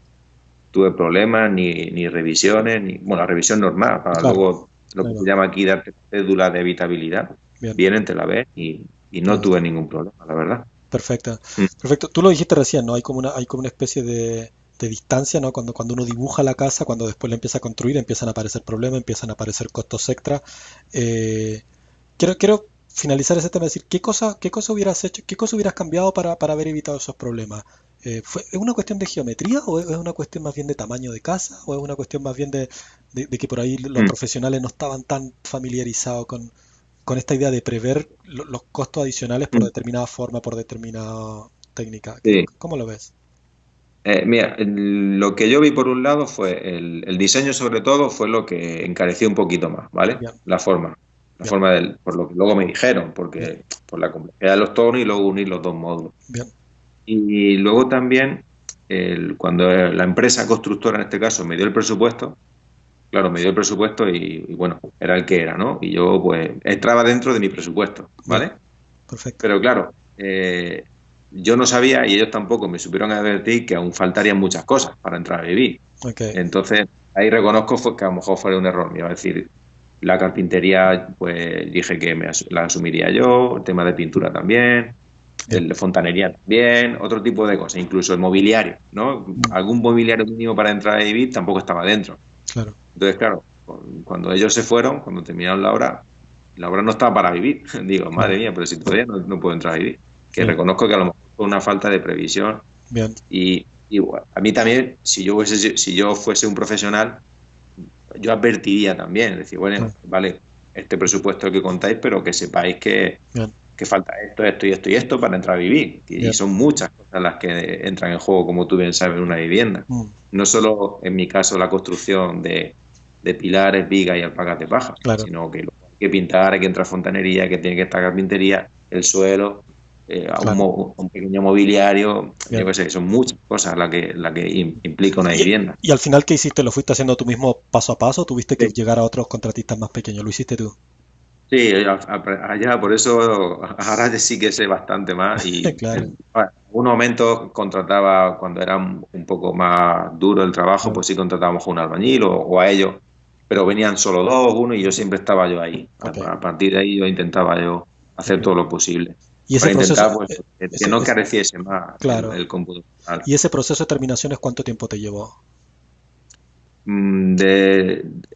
problemas ni revisiones, bueno, la revisión normal, para claro, luego lo que se claro, llama aquí darte cédula de habitabilidad, bien, vienen, te la ves y no todo tuve esto. ningún problema, la verdad. Perfecto, Mm. perfecto. Tú lo dijiste recién, ¿no? Hay como una especie de distancia, ¿no? Cuando uno dibuja la casa, cuando después la empieza a construir, empiezan a aparecer problemas, empiezan a aparecer costos extra. Eh, quiero finalizar ese tema, decir, ¿qué cosa hubieras hecho, qué cosa hubieras cambiado para haber evitado esos problemas? ¿Es una cuestión de geometría o es una cuestión más bien de tamaño de casa o es una cuestión más bien de que por ahí los Mm. profesionales no estaban tan familiarizados con esta idea de prever los costos adicionales por Mm. determinada forma, por determinada técnica? Sí. ¿Cómo lo ves? Mira, lo que yo vi por un lado fue el diseño sobre todo fue lo que encareció un poquito más, ¿vale? Bien, La bien, forma por lo que luego me dijeron, bien, porque por la complejidad de los tonos y luego unir los dos módulos. bien, Y luego también, cuando la empresa constructora en este caso me dio el presupuesto, claro, me dio el presupuesto y bueno, era el que era, ¿no? Y yo pues entraba dentro de mi presupuesto, bien, ¿vale? perfecto. Pero claro, yo no sabía y ellos tampoco me supieron advertir que aún faltarían muchas cosas para entrar a vivir. Okay. Entonces, ahí reconozco que a lo mejor fue un error mío. Es decir, la carpintería, pues dije que la asumiría yo, el tema de pintura también, el de fontanería también, otro tipo de cosas, incluso el mobiliario, ¿no? Algún mobiliario mínimo para entrar a vivir tampoco estaba dentro. Claro. Entonces, claro, cuando ellos se fueron, cuando terminaron la obra no estaba para vivir. Digo, madre mía, pero si todavía no puedo entrar a vivir. Que reconozco que a lo mejor fue una falta de previsión. Bien. Y bueno, a mí también, si yo fuese un profesional, yo advertiría también, es decir, bueno, vale, este presupuesto que contáis, pero que sepáis que falta esto y esto para entrar a vivir. Y son muchas cosas las que entran en juego, como tú bien sabes, en una vivienda. No solo, en mi caso, la construcción de pilares, vigas y alpacas de paja, sino que hay que pintar, hay que entrar fontanería, que tiene que estar carpintería, el suelo, un pequeño mobiliario, yo qué sé, son muchas cosas las que implica una vivienda. ¿Y al final qué hiciste? ¿Lo fuiste haciendo tú mismo paso a paso? ¿Tuviste que llegar a otros contratistas más pequeños? ¿Lo hiciste tú? Sí, allá, por eso ahora sí que sé bastante más y en un momento contrataba, cuando era un poco más duro el trabajo, pues sí contratábamos a un albañil o a ellos, pero venían solo dos, uno, y yo siempre estaba yo ahí. A partir de ahí yo intentaba hacer todo lo posible. Y ese para proceso, intentar que no careciese más el cómputo. ¿Y ese proceso de terminaciones cuánto tiempo te llevó?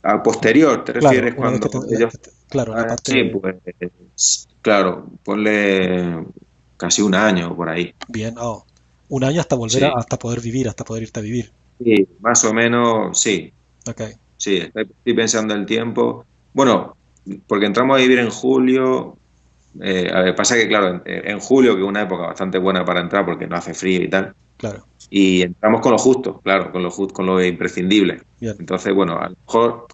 A posterior, ¿te refieres cuando ellos? Claro, la parte sí, pues claro, ponle casi un año por ahí. Bien, un año hasta volver hasta poder vivir, hasta poder irte a vivir. Sí, más o menos, sí. Okay. Sí, estoy pensando el tiempo. Bueno, porque entramos a vivir en julio. A ver, pasa que, claro, en julio, que es una época bastante buena para entrar porque no hace frío y tal. Claro. Y entramos con lo justo, claro, con lo imprescindible. Bien. Entonces, bueno, a lo mejor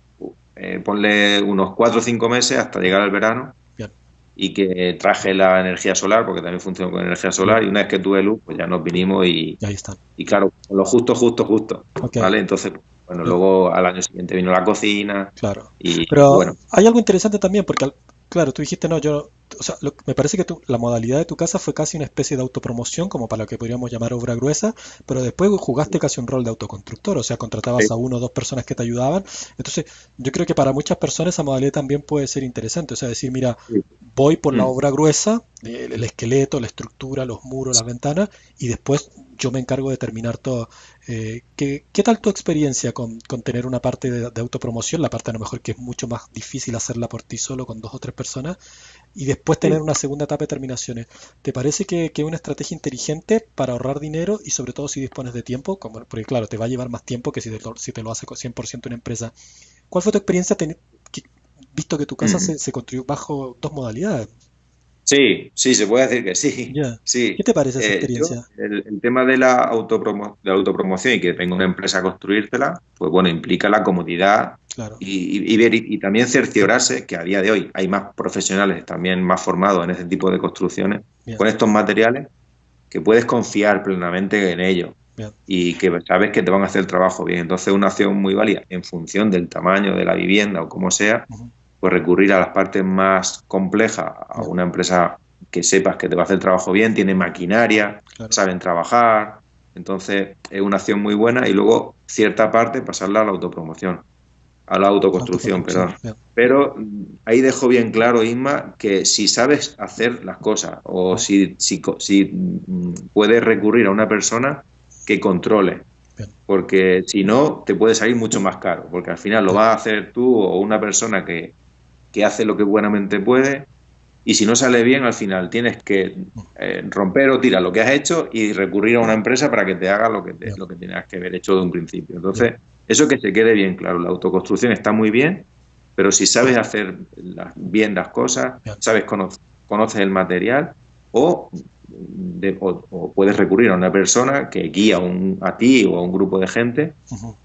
ponle unos 4 o 5 meses hasta llegar al verano. Bien. Y que traje la energía solar, porque también funciona con energía solar. Bien. Y una vez que tuve luz, pues ya nos vinimos y ahí están. Y claro, con lo justo, okay. ¿Vale? Entonces, bueno, bien. Luego al año siguiente vino la cocina. Claro. Y pero bueno. Hay algo interesante también, porque claro, tú dijiste, no, o sea, me parece que la modalidad de tu casa fue casi una especie de autopromoción, como para lo que podríamos llamar obra gruesa, pero después jugaste casi un rol de autoconstructor, o sea, contratabas a uno o dos personas que te ayudaban. Entonces, yo creo que para muchas personas esa modalidad también puede ser interesante, o sea, decir, mira, voy por la obra gruesa, el esqueleto, la estructura, los muros, las ventanas, y después yo me encargo de terminar todo. ¿Qué tal tu experiencia con tener una parte de autopromoción, la parte a lo mejor que es mucho más difícil hacerla por ti solo con dos o tres personas, y después tener una segunda etapa de terminaciones? ¿Te parece que es una estrategia inteligente para ahorrar dinero y sobre todo si dispones de tiempo? Porque claro, te va a llevar más tiempo que si te lo hace 100% una empresa. ¿Cuál fue tu experiencia visto que tu casa se construyó bajo dos modalidades? Sí, se puede decir que sí. Sí. ¿Qué te parece esa experiencia? El tema de la autopromoción y que venga una empresa a construírtela, pues bueno, implica la comodidad. Claro. Y también cerciorarse que a día de hoy hay más profesionales también más formados en ese tipo de construcciones. Bien. Con estos materiales que puedes confiar plenamente en ellos. Bien. Y que sabes que te van a hacer el trabajo bien. Entonces, una acción muy válida en función del tamaño de la vivienda o como sea, pues recurrir a las partes más complejas, a una empresa que sepas que te va a hacer el trabajo bien, tiene maquinaria, saben trabajar. Entonces, es una acción muy buena y luego cierta parte pasarla a la autopromoción, a la autoconstrucción, perdón. Pero ahí dejo bien claro, Isma, que si sabes hacer las cosas o si puedes recurrir a una persona que controle, porque si no, te puede salir mucho más caro, porque al final lo vas a hacer tú o una persona que hace lo que buenamente puede, y si no sale bien, al final tienes que romper o tirar lo que has hecho y recurrir a una empresa para que te haga lo que tenías que haber hecho de un principio. Entonces, eso que se quede bien claro, la autoconstrucción está muy bien, pero si sabes hacer bien las cosas, sabes conoces el material o puedes recurrir a una persona que guía a ti o a un grupo de gente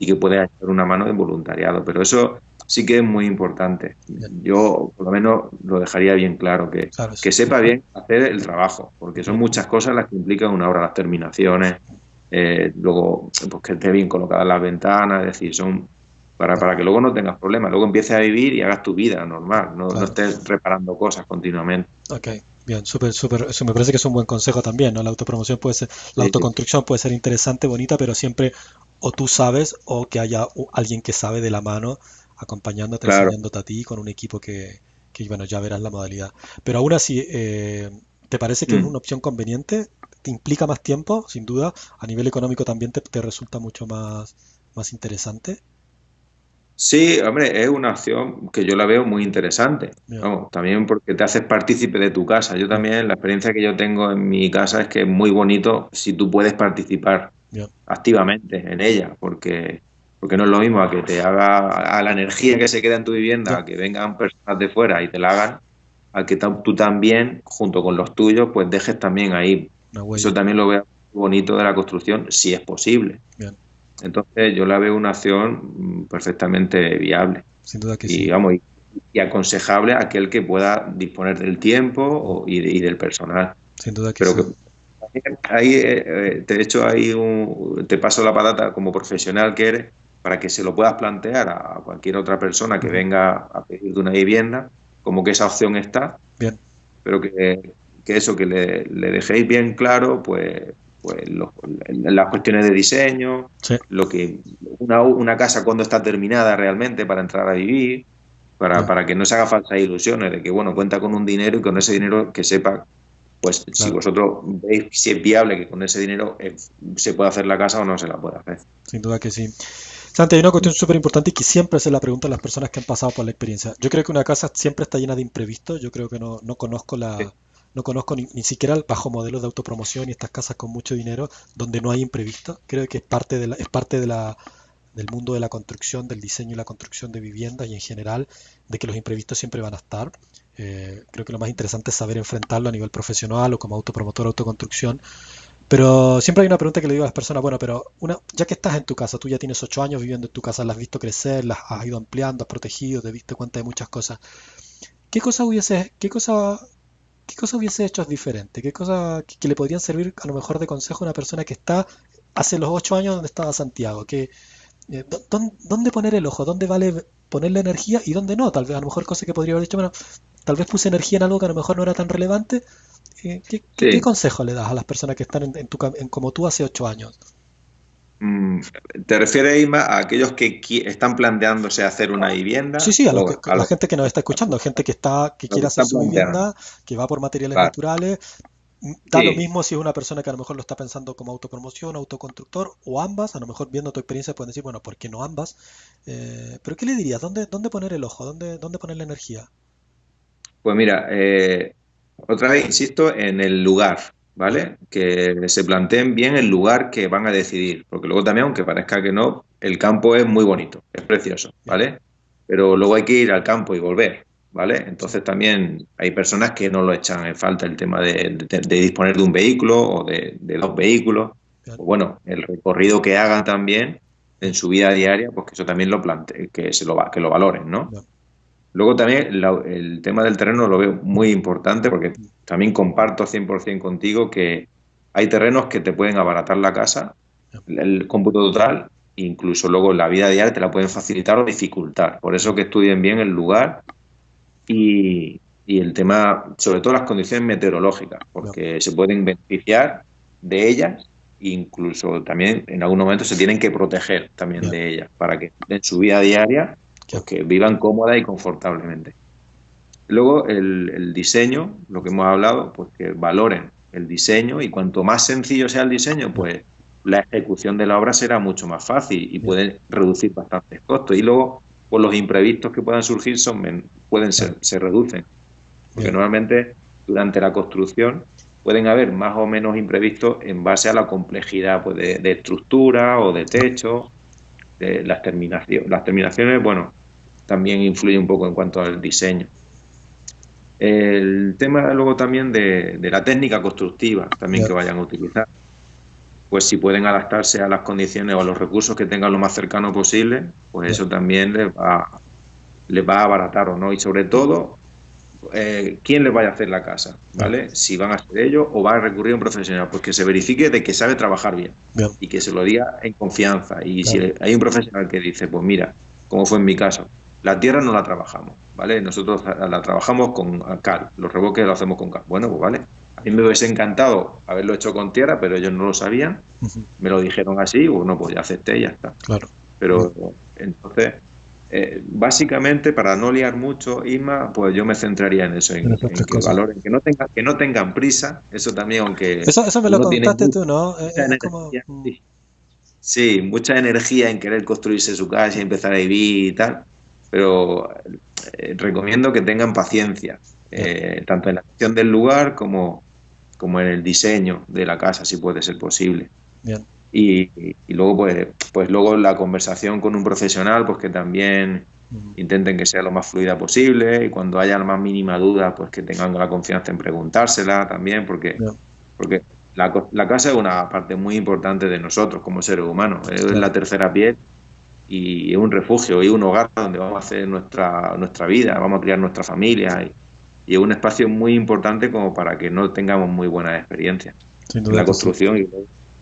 y que puede echar una mano de voluntariado, pero eso sí que es muy importante. Yo, por lo menos, lo dejaría bien claro, que sepa bien hacer el trabajo, porque son muchas cosas las que implican una obra, las terminaciones, luego pues que esté bien colocadas las ventanas, es decir, son para que luego no tengas problemas, luego empieces a vivir y hagas tu vida normal, no estés reparando cosas continuamente. Okay. Bien, súper, eso me parece que es un buen consejo también, ¿no? La autopromoción puede ser, la Sí, sí, autoconstrucción puede ser interesante, bonita, pero siempre o tú sabes o que haya alguien que sabe de la mano acompañándote, claro. enseñándote a ti con un equipo bueno, ya verás la modalidad. Pero aún así, ¿te parece que es Mm. una opción conveniente? ¿Te implica más tiempo? Sin duda. A nivel económico también te resulta mucho más interesante. Sí, hombre, es una opción que yo la veo muy interesante. Bien, Vamos, también porque te haces partícipe de tu casa. Yo bien, también, la experiencia que yo tengo en mi casa es que es muy bonito si tú puedes participar bien, activamente en ella, porque no es lo mismo a que te haga a la energía que se queda en tu vivienda, ya, a que vengan personas de fuera y te la hagan, a que tú también, junto con los tuyos, pues dejes también ahí. una Eso huella. también lo veo bonito de la construcción, si es posible. Bien, Entonces yo la veo una acción perfectamente viable sin duda que y sí, vamos y aconsejable a aquel que pueda disponer del tiempo y del personal. sin duda que Pero sí. que ahí, de hecho, te paso la patata como profesional que eres para que se lo puedas plantear a cualquier otra persona que Ujú. venga a pedirte una vivienda, como que esa opción está, Bien, pero que eso, que le dejéis bien claro, pues las cuestiones de diseño, sí, lo que una casa cuando está terminada realmente para entrar a vivir, ya, para que no se haga falsas ilusiones de que, bueno, cuenta con un dinero y con ese dinero que sepa, pues si claro. vosotros veis si es viable que con ese dinero se puede hacer la casa o no se la puede hacer. Sin duda que sí. Santi, hay una cuestión súper importante y que siempre se la pregunto a las personas que han pasado por la experiencia. Yo creo que una casa siempre está llena de imprevistos. Yo creo que no conozco no conozco ni siquiera el bajo modelo de autopromoción y estas casas con mucho dinero donde no hay imprevistos. Creo que es parte del mundo de la construcción, del diseño y la construcción de viviendas y en general de que los imprevistos siempre van a estar. Creo que lo más interesante es saber enfrentarlo a nivel profesional o como autopromotor, autoconstrucción. Pero siempre hay una pregunta que le digo a las personas, bueno, pero ya que estás en tu casa, tú ya tienes 8 años viviendo en tu casa, la has visto crecer, las has ido ampliando, has protegido, te diste cuenta de muchas cosas. ¿Qué cosa qué cosa hubiese hecho diferente? ¿Qué cosa que le podrían servir a lo mejor de consejo a una persona que está hace los 8 años donde estaba Santiago? ¿Dónde poner el ojo? ¿Dónde vale ponerle energía y dónde no? Tal vez a lo mejor cosas que podría haber dicho, bueno, tal vez puse energía en algo que a lo mejor no era tan relevante. ¿Qué Sí. consejo le das a las personas que están como tú hace 8 años? Mm, ¿Te refieres, Isma, a aquellos que están planteándose hacer una Sí, vivienda sí, o a la los, gente que nos está escuchando, gente que lo que quiere hacer están su planteando? vivienda, que va por materiales Vale. naturales. Da lo Sí, mismo si es una persona que a lo mejor lo está pensando como autopromoción, autoconstructor o ambas. A lo mejor viendo tu experiencia pueden decir, bueno, ¿por qué no ambas? Pero ¿qué le dirías? ¿Dónde poner el ojo? ¿Dónde poner la energía? pues mira, otra vez insisto en el lugar, Bien, ¿vale? Que se planteen bien el lugar que van a decidir, porque luego también, aunque parezca que no, el campo es muy bonito, es precioso, bien, ¿vale? Pero luego hay que ir al campo y volver, ¿vale? sí, Entonces también hay personas que no lo echan en falta el tema de disponer de un vehículo o de dos vehículos. bien, Pues bueno, el recorrido que hagan también en bien, su vida diaria, pues que eso también que lo valoren, ¿no? bien, Luego también el tema del terreno lo veo muy importante porque mm, también comparto 100% contigo que hay terrenos que te pueden abaratar la casa, bien, el cómputo total, incluso luego en la vida diaria te la pueden facilitar o dificultar. Por eso bien, que estudien bien el lugar y el tema, sobre todo las condiciones meteorológicas, bien, porque se pueden beneficiar de ellas e incluso también en algún momento se tienen que proteger también bien, de ellas para que en su vida diaria ya, pues que vivan cómoda y confortablemente. Luego el diseño, lo que hemos hablado, pues que valoren el diseño y cuanto más sencillo sea el diseño, bien, pues la ejecución de la obra será mucho más fácil y bien, pueden reducir bastantes costos. Y luego, pues los imprevistos que puedan surgir claro, se reducen, porque bien, normalmente durante la construcción pueden haber más o menos imprevistos en base a la complejidad pues, de estructura o de ya, techo, de las terminaciones. Las terminaciones, bueno, también influyen un poco en cuanto al diseño. El tema luego también de la técnica constructiva también bien, que vayan a utilizar. Pues si pueden adaptarse a las condiciones o a los recursos que tengan lo más cercano posible, pues bien, eso también les va a abaratar o no. Y sobre todo, quién les vaya a hacer la casa, bien, ¿vale? Si van a ser ellos o va a recurrir a un profesional, pues que se verifique de que sabe trabajar bien bien, y que se lo diga en confianza. Y si claro, hay un profesional que dice, pues mira, como fue en mi caso, La tierra no la trabajamos, ¿vale? Nosotros la trabajamos con cal, los revoques lo hacemos con cal. Bueno, pues vale. A mí me hubiese encantado haberlo hecho con tierra, pero ellos no lo sabían, me lo dijeron así, bueno, pues ya acepté y ya está. Claro. Pero entonces, básicamente, para no liar mucho, Isma, pues yo me centraría en eso, en que valoren, que no tengan prisa, eso también, aunque eso me lo uno tiene contaste tú, ¿no? mucha Es como... energía, sí. Sí, mucha energía en querer construirse su casa y empezar a vivir y tal, pero recomiendo que tengan paciencia, tanto en la gestión del lugar como en el diseño de la casa, si puede ser posible. Bien. Y luego, pues luego la conversación con un profesional, pues que también intenten que sea lo más fluida posible, y cuando haya la más mínima duda, pues que tengan la confianza en preguntársela también, porque la casa es una parte muy importante de nosotros como seres humanos, es la tercera piel y es un refugio y un hogar donde vamos a hacer nuestra vida, vamos a criar nuestra familia y es un espacio muy importante como para que no tengamos muy buenas experiencias en la construcción y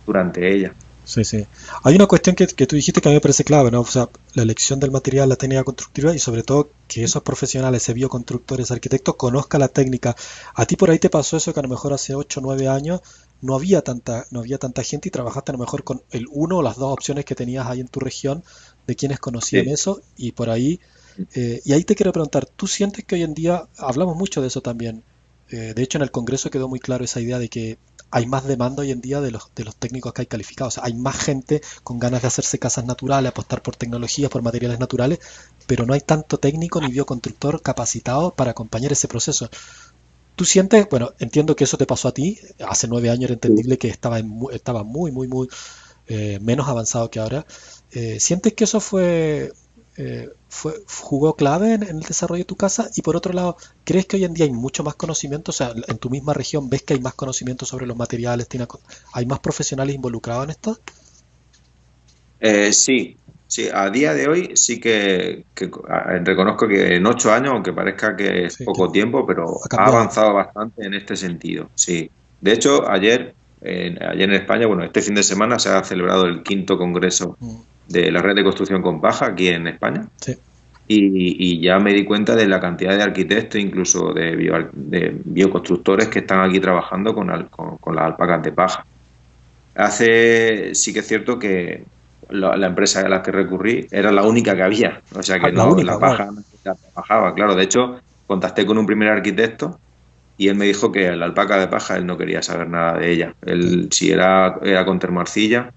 durante ella. Sí, sí. Hay una cuestión que tú dijiste que a mí me parece clave, ¿no? O sea, la elección del material, la técnica constructiva y sobre todo que esos profesionales, ese bioconstructores, arquitectos, conozcan la técnica. A ti por ahí te pasó eso que a lo mejor hace 8 o 9 años no había tanta gente y trabajaste a lo mejor con el uno o las dos opciones que tenías ahí en tu región de quienes conocían eso y por ahí, y ahí te quiero preguntar, ¿tú sientes que hoy en día, hablamos mucho de eso también, de hecho en el Congreso quedó muy claro esa idea de que hay más demanda hoy en día de los técnicos que hay calificados. O sea, hay más gente con ganas de hacerse casas naturales, apostar por tecnologías, por materiales naturales, pero no hay tanto técnico ni bioconstructor capacitado para acompañar ese proceso. ¿Tú sientes, bueno, entiendo que eso te pasó a ti, hace 9 años era entendible que estaba muy menos avanzado que ahora. ¿Sientes que eso jugó clave en el desarrollo de tu casa? Y por otro lado, ¿crees que hoy en día hay mucho más conocimiento? O sea, en tu misma región, ¿ves que hay más conocimiento sobre los materiales? ¿Hay más profesionales involucrados en esto? Sí, sí, a día de hoy sí que reconozco que en 8 años, aunque parezca que es Sí, que poco tiempo, pero ha ha cambiado. avanzado bastante en este sentido, sí. De hecho, ayer en España, bueno, este fin de semana se ha celebrado el quinto congreso Mm, de la red de construcción con paja aquí en España sí, y ya me di cuenta de la cantidad de arquitectos, incluso de bioconstructores que están aquí trabajando con las alpacas de paja. Sí que es cierto que la empresa a la que recurrí era la única que había, o sea que la no, única, la wow. paja no la trabajaba, claro. De hecho, contacté con un primer arquitecto y él me dijo que la alpaca de paja él no quería saber nada de ella. Sí, Él si era con termarcilla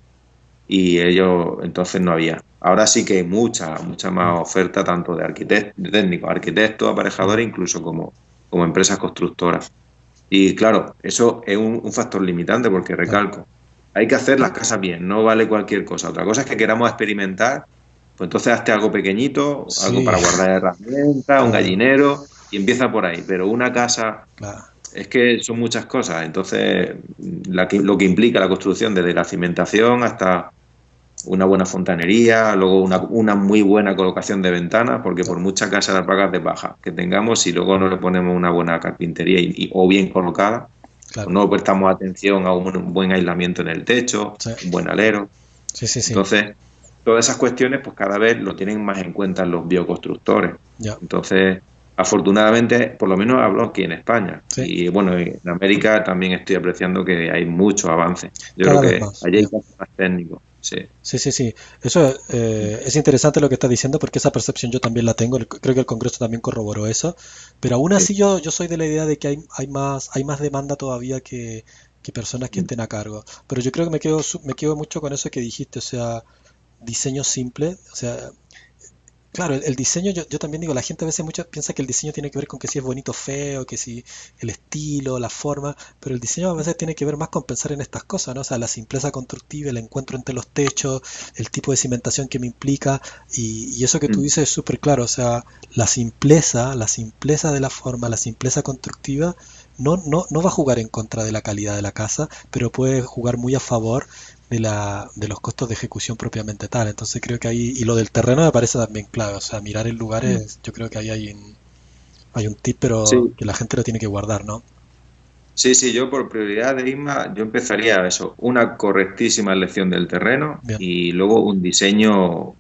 y ellos entonces no había. Ahora sí que hay mucha mm, más oferta tanto de de técnicos, arquitectos, mm, aparejadores, incluso como empresas constructoras. Y claro, eso es un factor limitante porque claro. recalco, hay que hacer las casas bien, no vale cualquier cosa. Otra cosa es que queramos experimentar, pues entonces hazte algo pequeñito, algo Sí, para guardar herramientas, un claro, gallinero y empieza por ahí. Pero una casa claro. es que son muchas cosas, entonces lo que implica la construcción desde la cimentación hasta una buena fontanería, luego una muy buena colocación de ventanas, porque Ya, por mucha casa de alpacas de paja que tengamos, si luego no le ponemos una buena carpintería o bien colocada, o claro. no prestamos atención a un buen aislamiento en el techo, Sí, un buen alero. sí, sí, sí. Entonces, todas esas cuestiones, pues cada vez lo tienen más en cuenta los bioconstructores. Ya, Entonces, afortunadamente, por lo menos hablo aquí en España. sí. Y bueno, en América también estoy apreciando que hay mucho avance. Yo creo Cada vez que más. allí hay Ya. que ser más técnicos. Sí. Sí, sí, sí. Eso es interesante lo que estás diciendo porque esa percepción yo también la tengo. Creo que el Congreso también corroboró eso. Pero aún Sí. así yo soy de la idea de que hay más demanda todavía que personas que estén a cargo. Pero yo creo que me quedo mucho con eso que dijiste, o sea, diseño simple. O sea, claro, el diseño, yo también digo, la gente a veces piensa que el diseño tiene que ver con que si es bonito o feo, que si el estilo, la forma, pero el diseño a veces tiene que ver más con pensar en estas cosas, ¿no? O sea, la simpleza constructiva, el encuentro entre los techos, el tipo de cimentación que me implica, y eso que tú Mm. dices es súper claro, o sea, la simpleza de la forma, la simpleza constructiva, no va a jugar en contra de la calidad de la casa, pero puede jugar muy a favor de los costos de ejecución propiamente tal. Entonces creo que ahí, y lo del terreno me parece también clave, o sea, mirar el lugar Mm. es, yo creo que ahí hay un tip, pero Sí, que la gente lo tiene que guardar, ¿no? sí, sí, yo por prioridad de ISMA, yo empezaría eso, una correctísima elección del terreno Bien, y luego un diseño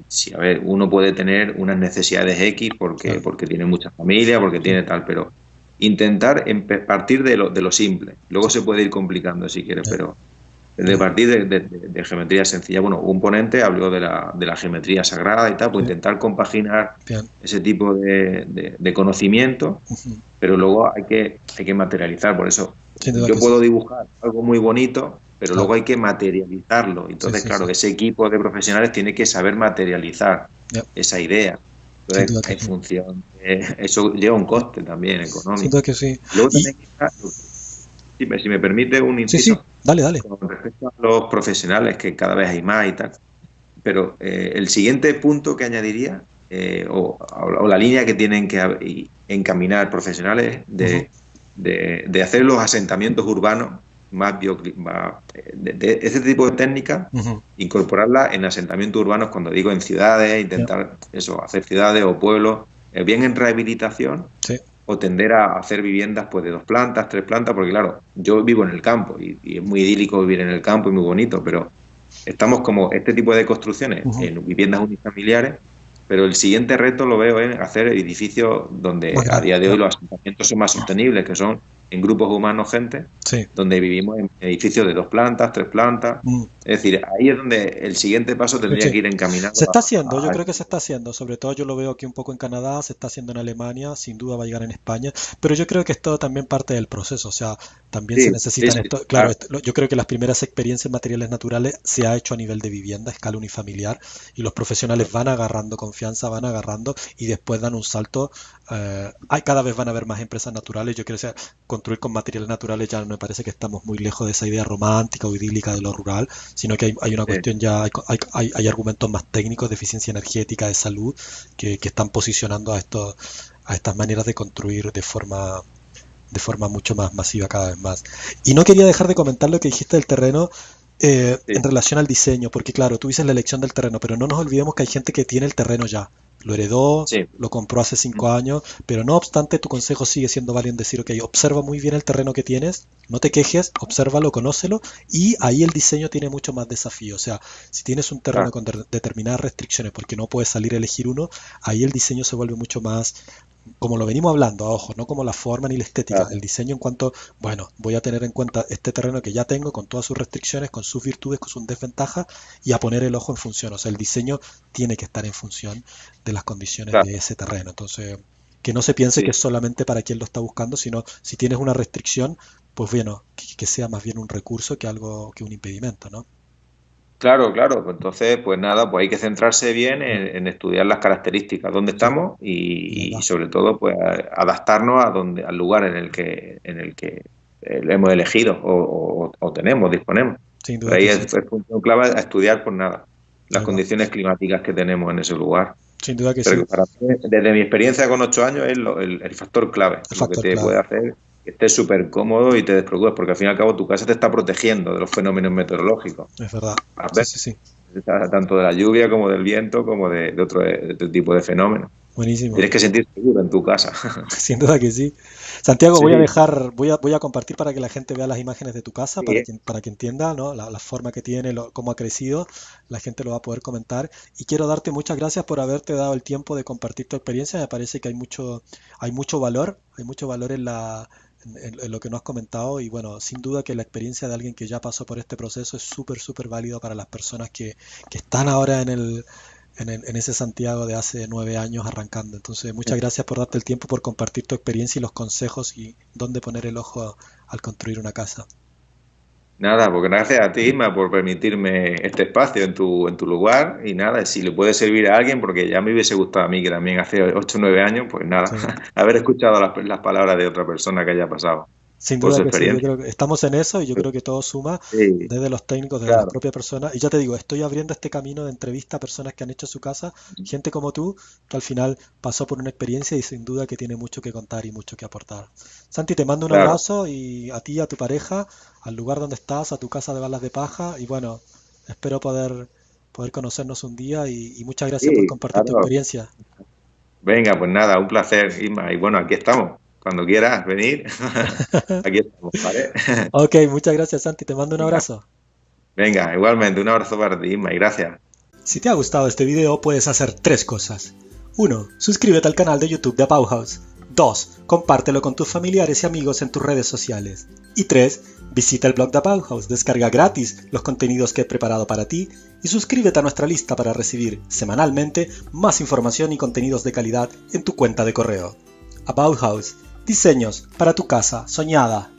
sí, a ver, uno puede tener unas necesidades X Claro, porque tiene mucha familia, porque mm, tiene tal, pero intentar partir de lo simple. Luego sí, se puede ir complicando si quieres, bien, pero de bien, partir de geometría sencilla. Bueno, un ponente habló de la geometría sagrada y tal, pues sí, intentar compaginar bien, ese tipo de conocimiento, ujú, pero luego hay que materializar. Por eso sin duda yo que sí, puedo dibujar algo muy bonito, pero luego claro, hay que materializarlo. sí, Entonces, sí, sí, claro, ese equipo de profesionales tiene que saber materializar ya, esa idea. sin Entonces, duda que en sí, función, eso lleva un ya, coste también sin económico. duda que sí. Luego Y también está, si me permite un sí, sí, inciso, dale, dale. con respecto a los profesionales, que cada vez hay más y tal, pero el siguiente punto que añadiría, o la línea que tienen que encaminar profesionales Ujú, de hacer los asentamientos urbanos de ese tipo de técnicas, ujú, incorporarlas en asentamientos urbanos, cuando digo en ciudades, ya, intentar eso, hacer ciudades o pueblos, bien en rehabilitación sí, o tender a hacer viviendas pues de 2 plantas, 3 plantas, porque claro, yo vivo en el campo y es muy idílico vivir en el campo y muy bonito, pero estamos como este tipo de construcciones ujú, en viviendas unifamiliares, pero el siguiente reto lo veo en hacer edificios más donde a grande, día de ya, hoy los asentamientos son más sostenibles, que son en grupos humanos, gente, sí. donde vivimos en edificios de 2 plantas, 3 plantas. Mm. Es decir, ahí es donde el siguiente paso Sí, tendría sí. que ir Se encaminado está haciendo, yo a creo que este se está tipo. haciendo, sobre todo yo lo veo aquí un poco en Canadá, se está haciendo en Alemania, sin duda va a llegar en España, pero yo creo que esto también parte del proceso, o sea, también se Sí, sí, necesitan sí, esto, claro, claro. yo creo que las primeras experiencias en materiales naturales se ha hecho a nivel de vivienda, a escala unifamiliar, y los profesionales van agarrando confianza, van agarrando y después dan un salto. Cada vez van a haber más empresas naturales, yo creo que construir con materiales naturales ya no me parece que estamos muy lejos de esa idea romántica o idílica de lo rural, sino que hay una Sí, cuestión ya, hay argumentos más técnicos de eficiencia energética, de salud, que están posicionando a estas maneras de construir de forma mucho más masiva cada vez más. Y no quería dejar de comentar lo que dijiste del terreno en sí, relación al diseño, porque claro, tú dices la elección del terreno, pero no nos olvidemos que hay gente que tiene el terreno ya, lo heredó, sí. lo compró hace 5 años, pero no obstante tu consejo sigue siendo válido en decir, ok, observa muy bien el terreno que tienes, no te quejes, obsérvalo, conócelo, y ahí el diseño tiene mucho más desafío. O sea, si tienes un terreno Claro. con determinadas restricciones porque no puedes salir a elegir uno, ahí el diseño se vuelve mucho más como lo venimos hablando, a ojo, no como la forma ni la estética, Claro. el diseño en cuanto, bueno, voy a tener en cuenta este terreno que ya tengo con todas sus restricciones, con sus virtudes, con sus desventajas y a poner el ojo en función. O sea, el diseño tiene que estar en función de las condiciones de Claro. ese terreno. Entonces, que no se piense que es Sí. solamente para quien lo está buscando, sino si tienes una restricción, pues bueno, que sea más bien un recurso que algo que un impedimento, ¿no? Claro, claro. Pues entonces, pues nada, pues hay que centrarse bien en estudiar las características, dónde Sí, estamos es y verdad. sobre todo, pues adaptarnos al lugar en el que hemos elegido o tenemos, disponemos. Sin Por duda ahí que sí, es función clave a estudiar, pues nada, es las verdad. condiciones climáticas que tenemos en ese lugar. Sin duda que Pero sí, que para mí, desde mi experiencia con 8 años, es el factor clave, el lo que factor te clave, puede hacer que estés súper cómodo y te despreocupes, porque al fin y al cabo tu casa te está protegiendo de los fenómenos meteorológicos. es verdad. A Sí, ver, sí, sí. tanto de la lluvia como del viento, como de otro tipo de fenómenos. Buenísimo. Tienes que sentir seguro en tu casa. Sin duda que sí. Santiago, Sí, voy a compartir para que la gente vea las imágenes de tu casa, sí, para que entienda, ¿no? La forma que tiene, cómo ha crecido, la gente lo va a poder comentar. Y quiero darte muchas gracias por haberte dado el tiempo de compartir tu experiencia. Me parece que hay mucho valor en lo que nos has comentado. Y bueno, sin duda que la experiencia de alguien que ya pasó por este proceso es súper, súper válido para las personas que están ahora en ese Santiago de hace 9 años arrancando. Entonces, muchas gracias por darte el tiempo, por compartir tu experiencia y los consejos y dónde poner el ojo al construir una casa. nada, porque gracias a ti, Isma, por permitirme este espacio en tu lugar. Y nada, si le puede servir a alguien, porque ya me hubiese gustado a mí, que también hace 8 o 9 años, pues nada, Sí. haber escuchado las palabras de otra persona que haya pasado Sin por duda su que sí, yo experiencia. creo que estamos en eso y yo creo que todo suma Sí, desde los técnicos, desde las claro. propias personas. Y ya te digo, estoy abriendo este camino de entrevista a personas que han hecho su casa, gente como tú, que al final pasó por una experiencia y sin duda que tiene mucho que contar y mucho que aportar. Santi, te mando un Claro. abrazo y a ti, a tu pareja, al lugar donde estás, a tu casa de balas de paja y bueno, espero poder conocernos un día y muchas gracias por Sí, compartir tu claro. experiencia. Venga, pues nada, un placer, Isma. Y bueno, aquí estamos. Cuando quieras venir, aquí estamos, ¿vale? Ok, muchas gracias, Santi, te mando un Venga, abrazo. venga, igualmente, un abrazo para ti, Isma, y gracias. Si te ha gustado este video puedes hacer 3 cosas. 1. Suscríbete al canal de YouTube de Bauhaus. 2. Compártelo con tus familiares y amigos en tus redes sociales. Y 3. Visita el blog de Bauhaus, descarga gratis los contenidos que he preparado para ti y suscríbete a nuestra lista para recibir semanalmente más información y contenidos de calidad en tu cuenta de correo. A Bauhaus, diseños para tu casa soñada.